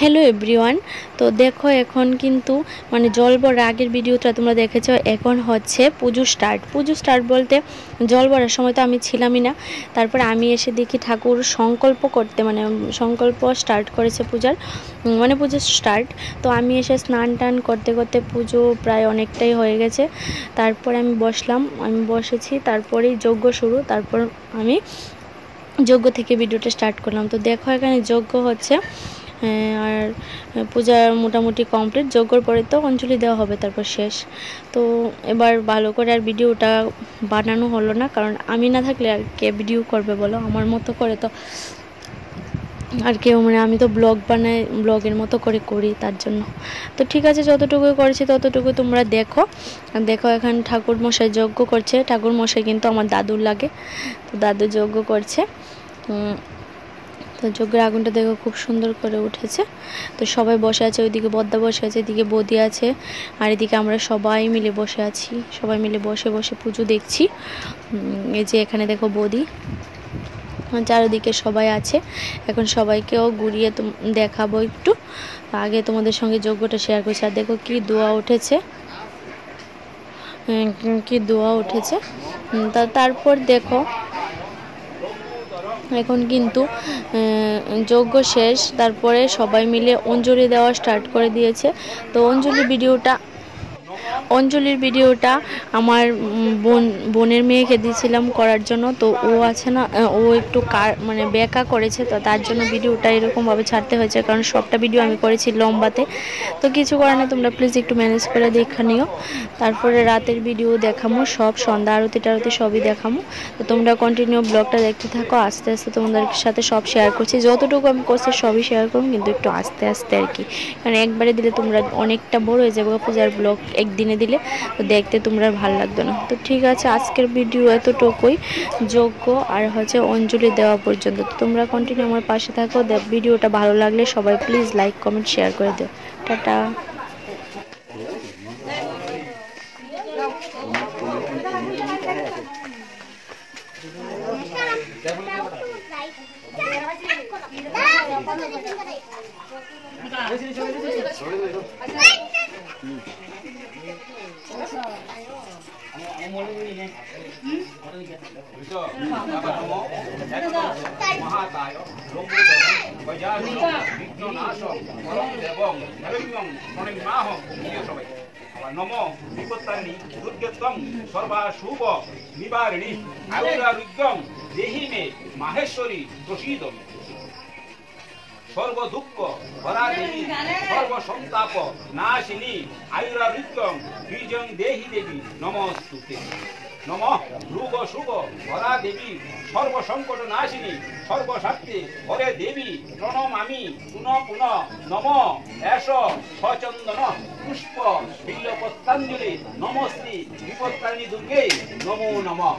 Hello everyone. तो देखो এখন কিন্তু মানে জল ভরার আগের ভিডিওটা তোমরা দেখেছো, এখন হচ্ছে পুজো স্টার্ট বলতে জল ভরার সময় তো আমি ছিলামই না। তারপর আমি এসে দেখি ঠাকুর সংকল্প করতে মানে সংকল্প স্টার্ট করেছে পূজার, মানে পুজো স্টার্ট। তো আমি এসে স্নান টান করতে করতে পুজো প্রায় অনেকটাই হয়ে গেছে। তারপর আমি বসেছি, তারপরেই যজ্ঞ শুরু। তারপর আমি যজ্ঞ থেকে ভিডিওটা স্টার্ট করলাম। তো দেখো এখানে যজ্ঞ হচ্ছে আর পূজা মোটামুটি কমপ্লিট। যজ্ঞর পরে তো অঞ্জলি দেওয়া হবে, তারপর শেষ। তো এবার ভালো করে আর ভিডিওটা বানানো হলো না, কারণ আমি না থাকলে আর কে ভিডিও করবে বলো, আমার মতো করে তো আর কেউ মানে আমি তো ব্লগ বানাই, ব্লগের মতো করে করি, তার জন্য। তো ঠিক আছে, যতটুকু করেছি ততটুকু তোমরা দেখো। এখানে ঠাকুর মশাই যজ্ঞ করছে। ঠাকুর মশাই কিন্তু আমার দাদুর লাগে, তো দাদু যজ্ঞ করছে। তো যজ্ঞের আগুনটা দেখো খুব সুন্দর করে উঠেছে। তো সবাই বসে আছে, ওইদিকে বদ্দা বসে আছে, এদিকে বৌদি আছে, আর এদিকে আমরা সবাই মিলে বসে আছি। সবাই মিলে বসে বসে পুজো দেখছি। এই যে এখানে দেখো বৌদি, চারিদিকে সবাই আছে। এখন সবাইকেও ঘুরিয়ে দেখাবো একটু। আগে তোমাদের সঙ্গে যজ্ঞটা শেয়ার করছি। আর দেখো কি দোয়া উঠেছে, তারপর দেখো এখন কিন্তু যজ্ঞ শেষ। তারপরে সবাই মিলে অঞ্জলি দেওয়া স্টার্ট করে দিয়েছে। তো অঞ্জলির ভিডিওটা আমার বোনের মেয়েকে দিয়েছিলাম করার জন্য। তো ও আছে না, ও একটু মানে বেঁকা করেছে, তো তার জন্য ভিডিওটা এরকমভাবে ছাড়তে হয়েছে, কারণ সবটা ভিডিও আমি করেছি লম্বাতে। তো কিছু করার না, তোমরা প্লিজ একটু ম্যানেজ করে দেখে নিও। তারপরে রাতের ভিডিও দেখামো, সব সন্ধ্যা আরতি টারতি সবই দেখামো। তো তোমরা কন্টিনিউ ব্লগটা দেখতে থাকো। আস্তে আস্তে তোমাদের সাথে সব শেয়ার করছি, যতটুকু আমি করছি সবই শেয়ার করুন, কিন্তু একটু আস্তে আস্তে আর কি, কারণ একবারে দিলে তোমরা অনেকটা বড় হয়ে যাবে পূজার ব্লগ একদিনে দিলে, তো দেখতে তোমরা ভালো লাগবে না। তো ঠিক আছে, আজকের ভিডিও এতটুকুই, যজ্ঞ আর হচ্ছে অঞ্জলি দেওয়া পর্যন্ত। তো তোমরা কন্টিনিউ আমার পাশে থাকো। ভিডিওটা ভালো লাগলে সবাই প্লিজ লাইক কমেন্ট শেয়ার করে দিও। টাটা। নমো বিপত্তারিণী দুর্গেত্বং সর্বাশুভ নিবারিণী আয়ুরারোগ্যং দেহি মে মাহেশ্বরী প্রসীদ মে। সর্বদুঃখ হরা দেবী সর্বসন্তাপ নাশিনী আয়ুরারোগ্যং বীজং দেহি দেবী নমস্তুতে। নমঃ রূপ শুভ হরা দেবী সর্বসংকট নাশিনী সর্বশক্তি হরে দেবী প্রণমামি পুনঃ পুনঃ। নম এষ সচন্দন পুষ্প বিল্লপত্রাঞ্জলি নমস্তি বিপত্তারিণী দুর্গে নমো নমঃ।